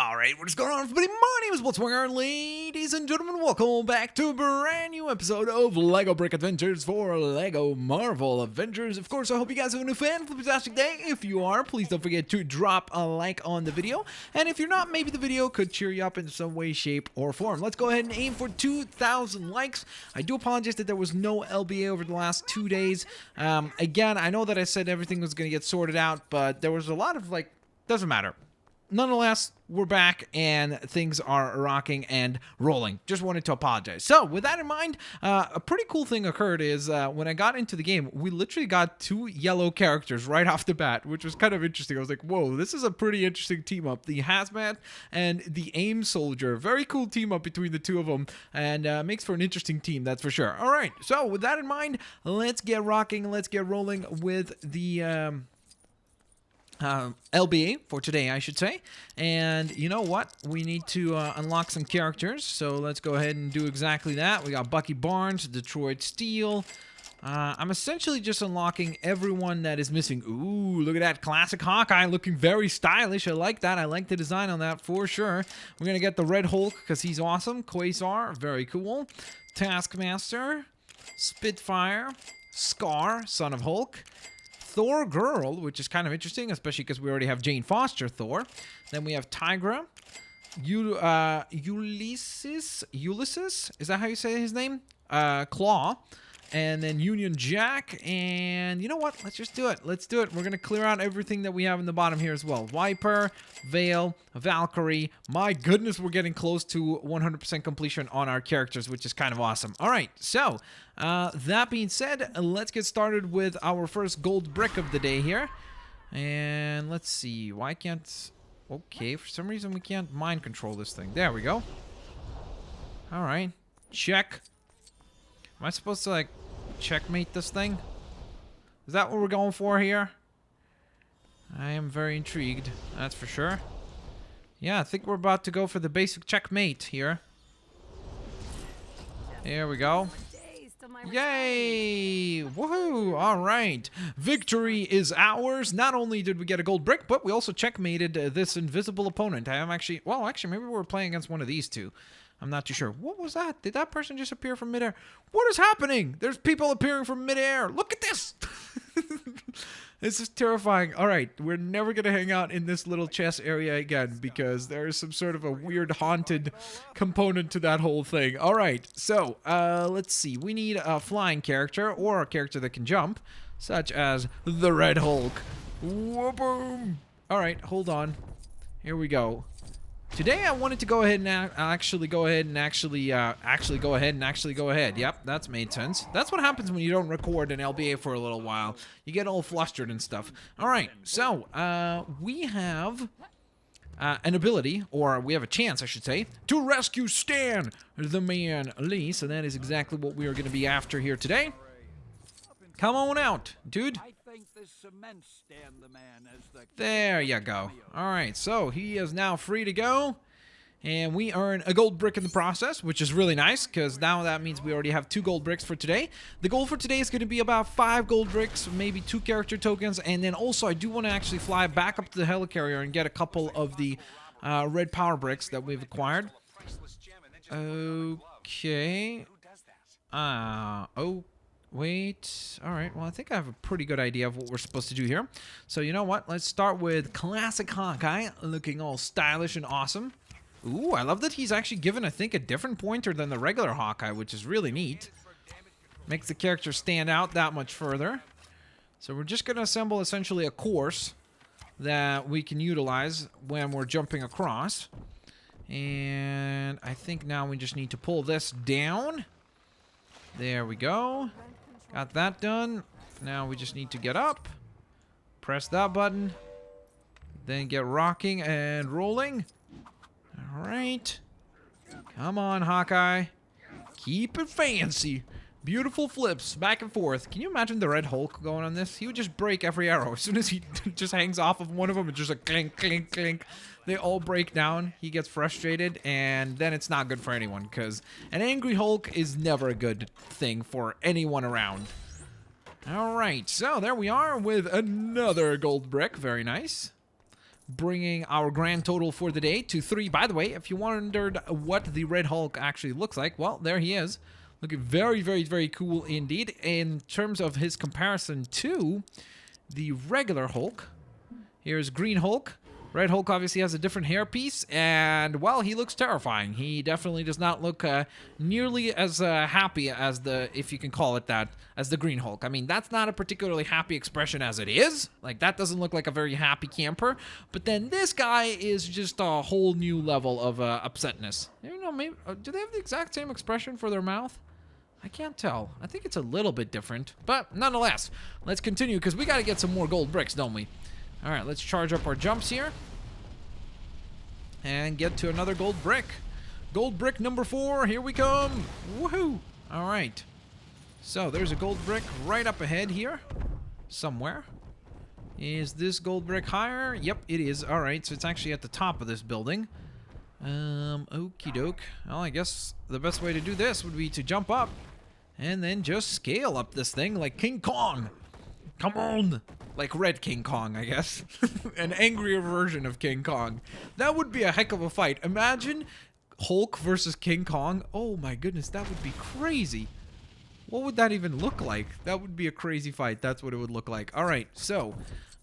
Alright, what is going on, everybody? My name is Blitzwinger, and ladies and gentlemen, welcome back to a brand new episode of LEGO Brick Adventures for LEGO Marvel Avengers. Of course, I hope you guys have a fantastic day. If you are, please don't forget to drop a like on the video. And if you're not, maybe the video could cheer you up in some way, shape, or form. Let's go ahead and aim for 2,000 likes. I do apologize that there was no LBA over the last 2 days. Again, I know that I said everything was going to get sorted out, but there was a lot of, doesn't matter. Nonetheless, we're back and things are rocking and rolling. Just wanted to apologize. So, with that in mind, a pretty cool thing occurred is when I got into the game, we literally got 2 yellow characters right off the bat, which was kind of interesting. I was like, whoa, this is a pretty interesting team up. The Hazmat and the AIM Soldier. Very cool team up between the two of them, and makes for an interesting team, that's for sure. All right, so with that in mind, let's get rocking. Let's get rolling with the LBA for today, I should say. And you know what? We need to unlock some characters, so let's go ahead and do exactly that. We got Bucky Barnes, Detroit Steel. I'm essentially just unlocking everyone that is missing. Ooh, look at that classic Hawkeye looking very stylish. I like that. I like the design on that for sure. We're going to get the Red Hulk because he's awesome. Quasar, very cool. Taskmaster, Spitfire, Scar, Son of Hulk. Thor Girl, which is kind of interesting, especially because we already have Jane Foster Thor. Then we have Tigra, Ulysses, is that how you say his name? Claw, and then Union Jack, and you know what? Let's just do it. Let's do it. We're going to clear out everything that we have in the bottom here as well. Viper, Veil, Valkyrie. My goodness, we're getting close to 100% completion on our characters, which is kind of awesome. All right, so that being said, let's get started with our first gold brick of the day here. And let's see. Why can't... Okay, for some reason we can't mind control this thing. There we go. All right, check. Am I supposed to, checkmate this thing? Is that what we're going for here? I am very intrigued, that's for sure. Yeah, I think we're about to go for the basic checkmate here. There we go. Yay! Woohoo! Alright. Victory is ours. Not only did we get a gold brick, but we also checkmated this invisible opponent. I am actually... Well, actually, maybe we're playing against one of these two. I'm not too sure. What was that? Did that person just appear from midair? What is happening? There's people appearing from midair. Look at this! This is terrifying. All right, we're never going to hang out in this little chess area again because there is some sort of a weird haunted component to that whole thing. All right, so let's see. We need a flying character or a character that can jump, such as the Red Hulk. Whoop-boom! All right, hold on. Here we go. Today I wanted to go ahead and actually go ahead. Yep, that's made sense. That's what happens when you don't record an LBA for a little while. You get all flustered and stuff. All right, so we have an ability, or we have a chance, I should say, to rescue Stan the Man Lee. So that is exactly what we are going to be after here today. Come on out, dude. There you go. Alright, so he is now free to go. And we earn a gold brick in the process, which is really nice, because now that means we already have 2 gold bricks for today. The goal for today is going to be about 5 gold bricks, maybe 2 character tokens, and then also I do want to actually fly back up to the Helicarrier and get a couple of the red power bricks that we've acquired. Okay. Wait, alright, well I think I have a pretty good idea of what we're supposed to do here. So you know what, let's start with classic Hawkeye, looking all stylish and awesome. Ooh, I love that he's actually given, I think, a different pointer than the regular Hawkeye, which is really neat. Makes the character stand out that much further. So we're just going to assemble essentially a course that we can utilize when we're jumping across. And I think now we just need to pull this down. There we go. Got that done. Now we just need to get up. Press that button. Then get rocking and rolling. Alright. Come on, Hawkeye. Keep it fancy. Beautiful flips back and forth. Can you imagine the Red Hulk going on this? He would just break every arrow. As soon as he just hangs off of one of them, it's just a clink, clink, clink. They all break down. He gets frustrated, and then it's not good for anyone, because an angry Hulk is never a good thing for anyone around. Alright, so there we are with another gold brick. Very nice. bringing our grand total for the day to 3. By the way, if you wondered what the Red Hulk actually looks like, well, there he is. Looking very, very, very cool indeed. In terms of his comparison to the regular Hulk, here's Green Hulk. Red Hulk obviously has a different hairpiece, and, well, he looks terrifying. He definitely does not look nearly as happy as the, if you can call it that, as the Green Hulk. I mean, that's not a particularly happy expression as it is. Like, that doesn't look like a very happy camper. But then this guy is just a whole new level of upsetness. You know, maybe, do they have the exact same expression for their mouth? I can't tell. I think it's a little bit different. But nonetheless, let's continue, because we got to get some more gold bricks, don't we? All right, let's charge up our jumps here and get to another gold brick. Gold brick number 4, here we come. Woohoo! All right. So there's a gold brick right up ahead here somewhere. Is this gold brick higher? Yep, it is. All right, so it's actually at the top of this building. Okie doke. Well, I guess the best way to do this would be to jump up and then just scale up this thing like King Kong. Come on! Like Red King Kong, I guess. An angrier version of King Kong. That would be a heck of a fight. Imagine Hulk versus King Kong. Oh my goodness, that would be crazy. What would that even look like? That would be a crazy fight. That's what it would look like. Alright, so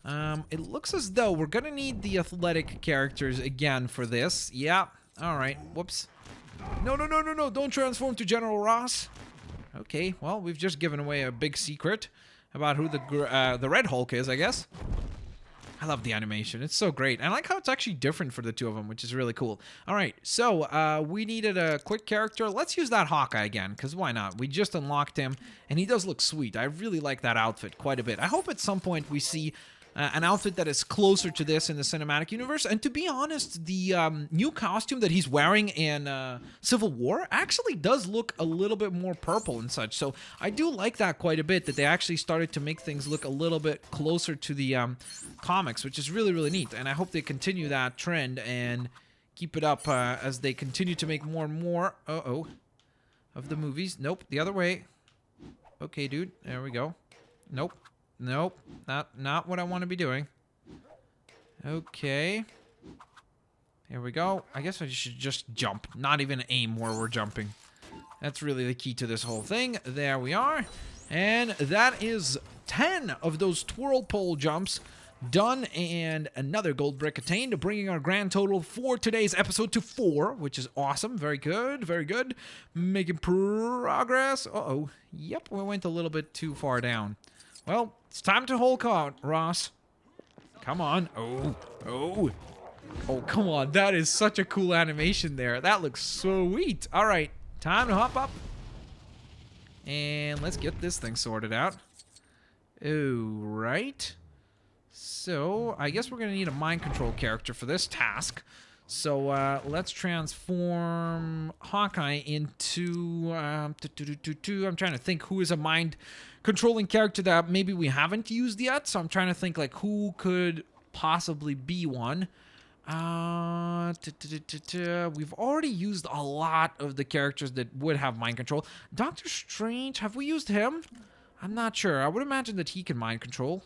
it looks as though we're gonna need the athletic characters again for this. Yeah, alright. Whoops. No, no, no, no, no. Don't transform to General Ross. Okay, well, we've just given away a big secret about who the Red Hulk is, I guess. I love the animation. It's so great. And I like how it's actually different for the two of them, which is really cool. All right, so we needed a quick character. Let's use that Hawkeye again, because why not? We just unlocked him, and he does look sweet. I really like that outfit quite a bit. I hope at some point we see an outfit that is closer to this in the cinematic universe. And to be honest, the new costume that he's wearing in Civil War actually does look a little bit more purple and such. So I do like that quite a bit, that they actually started to make things look a little bit closer to the comics, which is really, really neat. And I hope they continue that trend and keep it up as they continue to make more and more of the movies. Nope, the other way. Okay, dude, there we go. Nope. Nope, not what I want to be doing. Okay. Here we go. I guess I should just jump, not even aim where we're jumping. That's really the key to this whole thing. There we are. And that is 10 of those twirl pole jumps done, and another gold brick attained, bringing our grand total for today's episode to 4, which is awesome. Very good, very good. Making progress. Uh-oh. Yep, we went a little bit too far down. Well, it's time to Hulk out, Ross. Come on. Oh, come on. That is such a cool animation there. That looks sweet. All right, time to hop up. And let's get this thing sorted out. All right. So, I guess we're going to need a mind control character for this task. So, let's transform Hawkeye into... I'm trying to think who is a mind controlling character that maybe we haven't used yet. So I'm trying to think, like, who could possibly be one. We've already used a lot of the characters that would have mind control. Doctor Strange, have we used him? I'm not sure. I would imagine that he can mind control.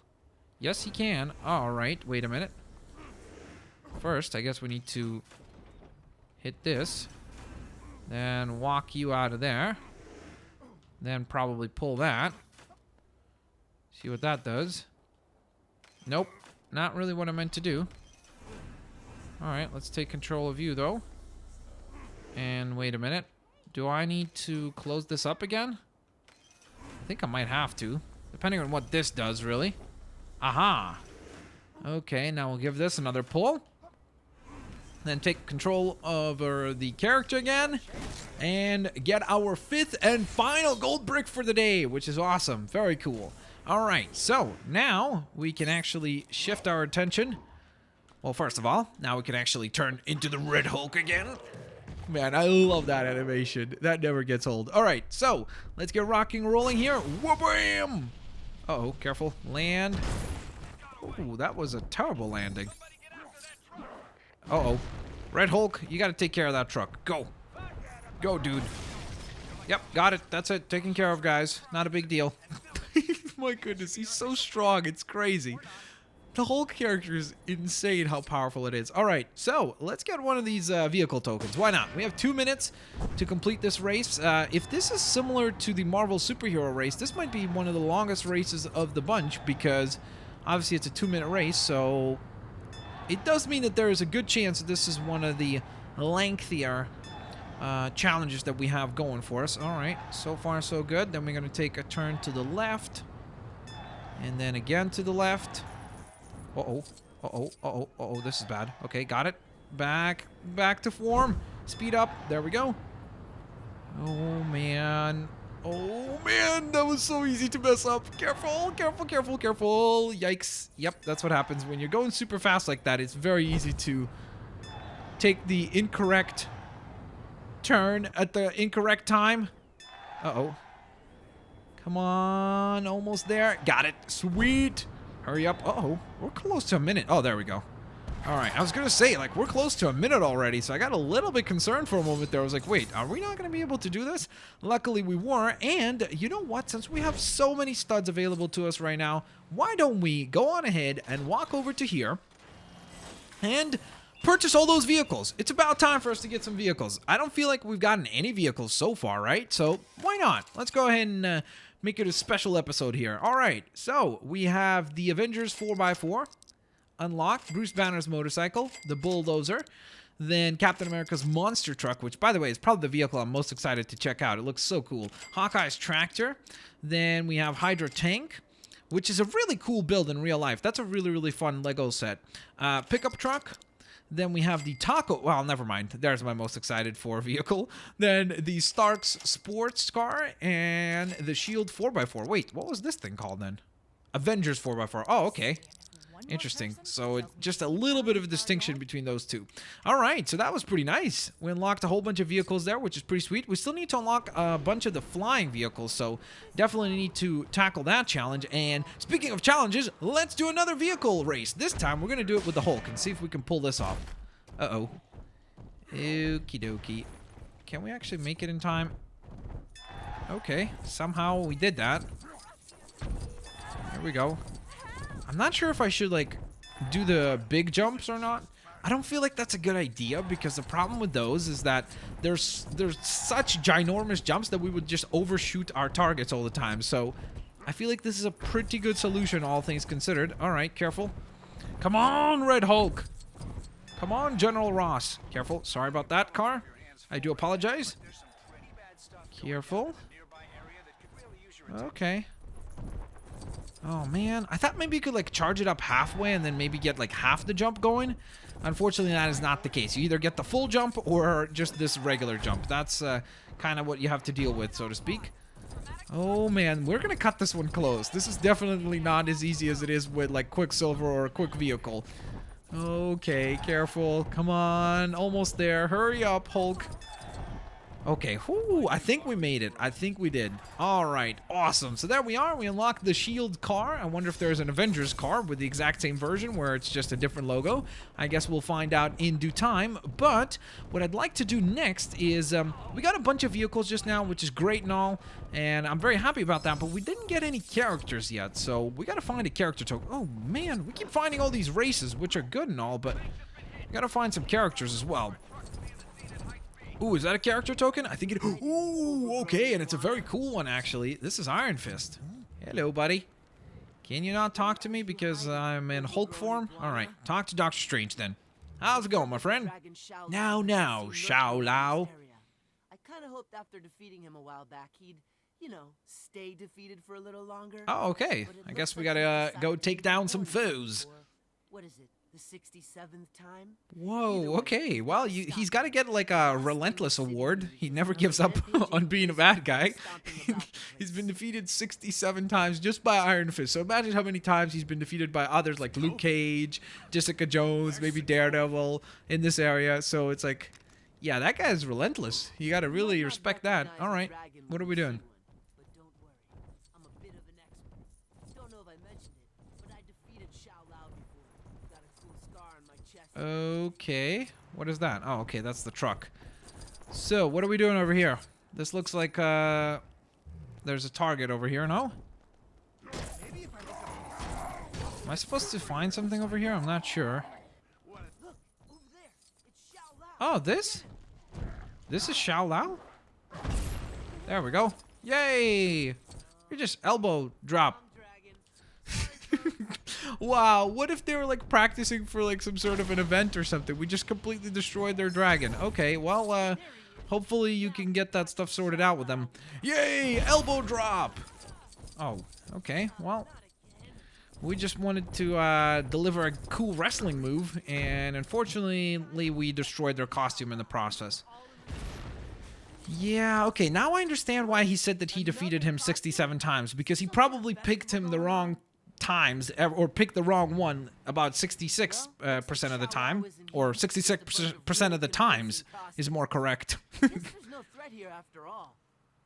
Yes, he can. All right, wait a minute. First, I guess we need to hit this. Then walk you out of there. Then probably pull that. See what that does. Nope, not really what I meant to do. Alright, let's take control of you, though. And wait a minute. Do I need to close this up again? I think I might have to, depending on what this does, really. Aha! Okay, now we'll give this another pull. Then take control over the character again. And get our 5th and final gold brick for the day, which is awesome. Very cool. Alright, so now we can actually shift our attention. Well, first of all, now we can actually turn into the Red Hulk again. Man, I love that animation. That never gets old. Alright, so let's get rocking and rolling here. Wha-bam! Uh-oh, careful. Land. Ooh, that was a terrible landing. Uh-oh. Red Hulk, you gotta take care of that truck. Go. Go, dude. Yep, got it. That's it. Taken care of, guys. Not a big deal. My goodness, he's so strong. It's crazy. The Hulk character is insane how powerful it is. All right, so let's get one of these vehicle tokens. Why not? We have 2 minutes to complete this race. If this is similar to the Marvel superhero race, this might be one of the longest races of the bunch because obviously it's a 2-minute race, so it does mean that there is a good chance that this is one of the lengthier challenges that we have going for us. All right, so far so good. Then we're going to take a turn to the left and then again to the left. Uh-oh, uh-oh, uh-oh, uh-oh, this is bad. Okay, got it. Back to form. Speed up. There we go. Oh, man. Oh, man, that was so easy to mess up. Careful, careful, careful, careful. Yikes. Yep, that's what happens when you're going super fast like that. It's very easy to take the incorrect turn at the incorrect time. Uh-oh. Come on, almost there. Got it. Sweet. Hurry up. Uh-oh. We're close to a minute. Oh, there we go. All right. I was going to say, like, we're close to a minute already, so I got a little bit concerned for a moment there. I was like, wait, are we not going to be able to do this? Luckily, we were. And you know what? Since we have so many studs available to us right now, why don't we go on ahead and walk over to here and purchase all those vehicles? It's about time for us to get some vehicles. I don't feel like we've gotten any vehicles so far, right? So why not? Let's go ahead and make it a special episode here. All right, so we have the Avengers 4x4 unlocked, Bruce Banner's motorcycle, the bulldozer, then Captain America's monster truck, which, by the way, is probably the vehicle I'm most excited to check out. It looks so cool. Hawkeye's tractor. Then we have Hydra tank, which is a really cool build in real life. That's a really, really fun Lego set. Pickup truck. Then we have the Taco... Well, never mind. There's my most excited for vehicle. Then the Stark's sports car and the Shield 4x4. Wait, what was this thing called then? Avengers 4x4. Oh, okay. Interesting. So just a little bit of a distinction between those two. All right, so that was pretty nice. We unlocked a whole bunch of vehicles there, which is pretty sweet. We still need to unlock a bunch of the flying vehicles, so definitely need to tackle that challenge. And speaking of challenges, let's do another vehicle race. This time, we're going to do it with the Hulk and see if we can pull this off. Uh-oh. Okie dokie. Can we actually make it in time? Okay, somehow we did that. There we go. I'm not sure if I should, like, do the big jumps or not. I don't feel like that's a good idea because the problem with those is that there's such ginormous jumps that we would just overshoot our targets all the time. So I feel like this is a pretty good solution, all things considered. All right, careful. Come on, Red Hulk. Come on, General Ross. Careful. Sorry about that, car. I do apologize. Careful. Okay. Oh, man. I thought maybe you could, like, charge it up halfway and then maybe get, like, half the jump going. Unfortunately, that is not the case. You either get the full jump or just this regular jump. That's kind of what you have to deal with, so to speak. Oh, man. We're going to cut this one close. This is definitely not as easy as it is with, like, Quicksilver or a quick vehicle. Okay, careful. Come on. Almost there. Hurry up, Hulk. Okay, whoo, I think we made it. I think we did. All right, awesome. So there we are. We unlocked the Shield car. I wonder if there's an Avengers car with the exact same version where it's just a different logo. I guess we'll find out in due time. But what I'd like to do next is we got a bunch of vehicles just now, which is great and all, and I'm very happy about that, but we didn't get any characters yet, so we got to find a character token. Oh, man, we keep finding all these races, which are good and all, but we got to find some characters as well. Ooh, is that a character token? I think it... Ooh, okay, and it's a very cool one, actually. This is Iron Fist. Hello, buddy. Can you not talk to me because I'm in Hulk form? All right, talk to Doctor Strange, then. How's it going, my friend? Now, Shou Lao. I kind of hoped after defeating him a while back, he'd, you know, stay defeated for a little longer. Oh, okay. I guess we gotta go take down some foes. What is it? The 67th time? Whoa, okay. Well, he's got to get, like, a Relentless award. He never gives up on being a bad guy. He's been defeated 67 times just by Iron Fist. So imagine how many times he's been defeated by others like Luke Cage, Jessica Jones, maybe Daredevil in this area. So it's like, yeah, that guy is relentless. You got to really respect that. All right, what are we doing? Okay, what is that? Oh, okay, that's the truck. So, what are we doing over here? This looks like, there's a target over here, no? Am I supposed to find something over here? I'm not sure. Look, over there. It's Shou Lao. Oh, this? This is Shou Lao? There we go. Yay! You just elbow drop. Dragon. Wow, what if they were like practicing for like some sort of an event or something? We just completely destroyed their dragon. Okay, well, hopefully you can get that stuff sorted out with them. Yay! Elbow drop! Oh, okay, well, we just wanted to deliver a cool wrestling move, and unfortunately we destroyed their costume in the process. Yeah, okay, now I understand why he said that he defeated him 67 times, because he probably picked him the wrong times, or picked the wrong one about 66% of the time, or 66% of the times is more correct. There's no threat here after all.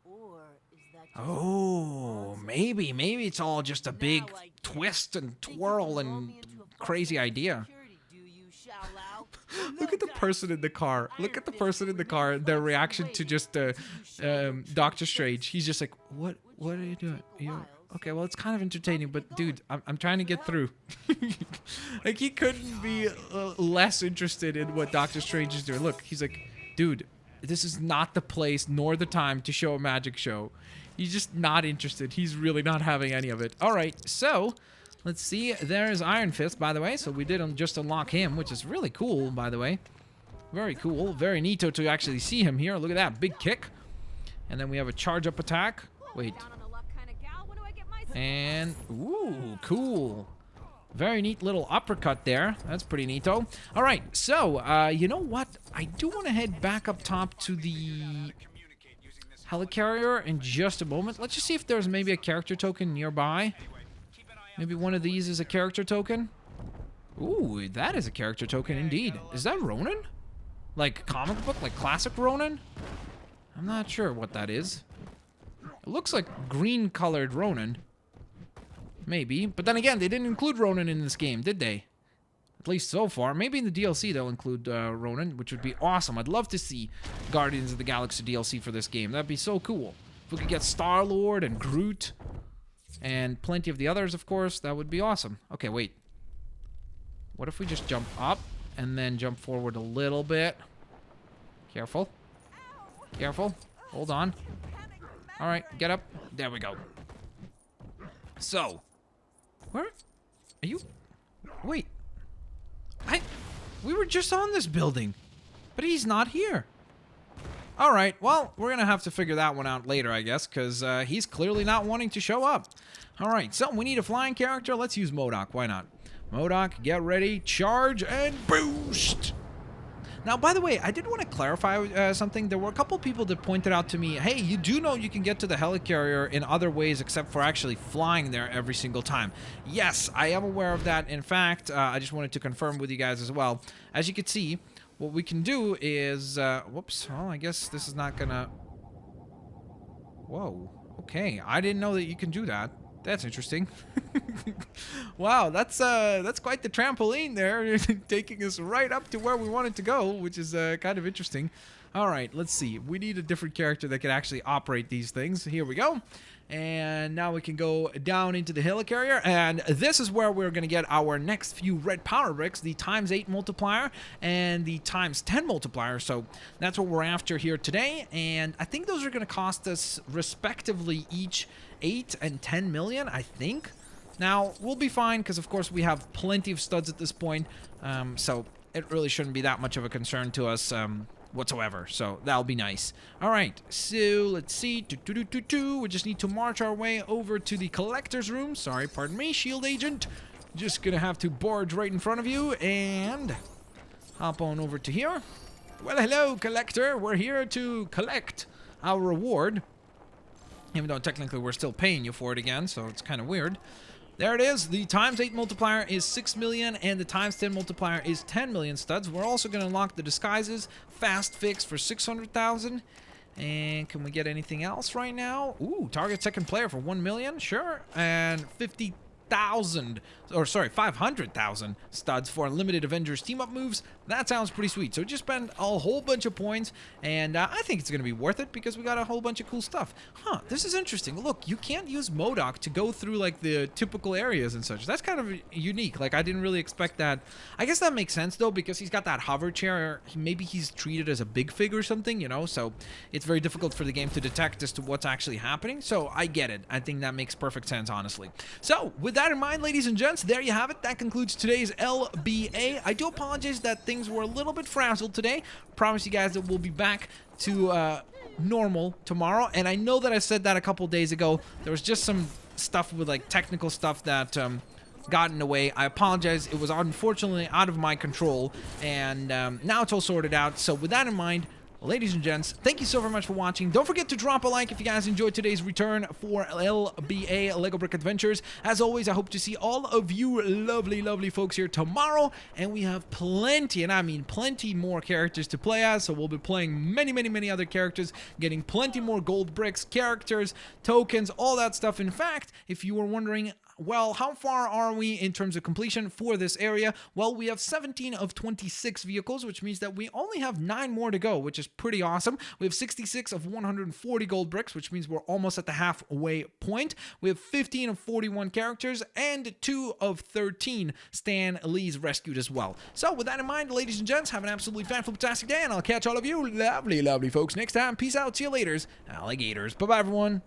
Or is that just Oh, maybe it's all just a big twist and twirl and crazy idea. security, do you, Shou Lao? Look at the person in the car. Look at the person in the car. Their reaction to just Doctor Strange. He's just like, what are you doing? Okay, well, it's kind of entertaining, but dude, I'm trying to get through. Like, he couldn't be less interested in what Doctor Strange is doing. Look, he's like, dude, this is not the place nor the time to show a magic show. He's just not interested. He's really not having any of it. All right, so let's see. There's Iron Fist, by the way. So we did just unlock him, which is really cool, by the way. Very cool. Very neato to actually see him here. Look at that. Big kick. And then we have a charge-up attack. Wait. And, ooh, cool. Very neat little uppercut there. That's pretty neato. All right, so, you know what? I do want to head back up top to the Helicarrier in just a moment. Let's just see if there's maybe a character token nearby. Maybe one of these is a character token. Ooh, that is a character token indeed. Is that Ronin? Like comic book, like classic Ronin? I'm not sure what that is. It looks like green-colored Ronin. Maybe. But then again, they didn't include Ronin in this game, did they? At least so far. Maybe in the DLC they'll include Ronin, which would be awesome. I'd love to see Guardians of the Galaxy DLC for this game. That'd be so cool. If we could get Star-Lord and Groot and plenty of the others, of course, that would be awesome. Okay, wait. What if we just jump up and then jump forward a little bit? Careful. Careful. Hold on. All right, get up. There we go. So, where are you? Wait. We were just on this building, but he's not here. All right, well, we're gonna have to figure that one out later, I guess, because he's clearly not wanting to show up. All right, so we need a flying character. Let's use MODOK. Why not? MODOK, get ready, charge, and boost. Now, by the way, I did want to clarify something. There were a couple people that pointed out to me, hey, you do know you can get to the Helicarrier in other ways except for actually flying there every single time. Yes, I am aware of that. In fact, I just wanted to confirm with you guys as well. As you can see, what we can do is... whoops. Well, I guess this is not gonna... Whoa. Okay. I didn't know that you can do that. That's interesting. Wow, that's quite the trampoline there, taking us right up to where we wanted to go, which is kind of interesting. All right, let's see. We need a different character that can actually operate these things. Here we go. And now we can go down into the Helicarrier, and this is where we're going to get our next few red power bricks, the ×8 multiplier and the ×10 multiplier. So that's what we're after here today, and I think those are going to cost us respectively each 8 and 10 million, I think. Now, we'll be fine because, of course, we have plenty of studs at this point, so it really shouldn't be that much of a concern to us whatsoever, so that'll be nice. All right, so let's see. We just need to march our way over to the collector's room. Sorry, pardon me, shield agent. Just gonna have to barge right in front of you and hop on over to here. Well, hello, collector. We're here to collect our reward, even though technically we're still paying you for it again, so it's kind of weird. There it is. The ×8 multiplier is 6 million, and the ×10 multiplier is 10 million studs. We're also going to unlock the disguises, fast fix for 600,000. And can we get anything else right now? Ooh, target second player for 1 million, sure. And 50,000 5,000, or sorry, 500,000 studs for unlimited Avengers team-up moves. That sounds pretty sweet. So just spend a whole bunch of points, and I think it's going to be worth it because we got a whole bunch of cool stuff. Huh, this is interesting. Look, you can't use MODOK to go through like the typical areas and such. That's kind of unique. Like, I didn't really expect that. I guess that makes sense though, because he's got that hover chair. Maybe he's treated as a big fig or something, you know, so it's very difficult for the game to detect as to what's actually happening. So I get it. I think that makes perfect sense, honestly. So with that in mind, ladies and gents, there you have it. That concludes today's LBA. I do apologize that things were a little bit frazzled today. Promise you guys that we'll be back to normal tomorrow. And I know that I said that a couple days ago. There was just some stuff with like technical stuff that got in the way. I apologize. It was unfortunately out of my control, and now it's all sorted out. So with that in mind, ladies and gents, thank you so very much for watching. Don't forget to drop a like if you guys enjoyed today's return for LBA Lego Brick Adventures. As always, I hope to see all of you lovely folks here tomorrow, and we have plenty, and I mean plenty more characters to play as. So we'll be playing many other characters, getting plenty more gold bricks, characters, tokens, all that stuff. In fact, if you were wondering, well, how far are we in terms of completion for this area? Well, we have 17 of 26 vehicles, which means that we only have 9 more to go, which is pretty awesome. We have 66 of 140 gold bricks, which means we're almost at the halfway point. We have 15 of 41 characters, and 2 of 13 Stan Lees rescued as well. So with that in mind, ladies and gents, have an absolutely fantastic day, and I'll catch all of you lovely folks next time. Peace out. See you later, alligators. Bye-bye, everyone.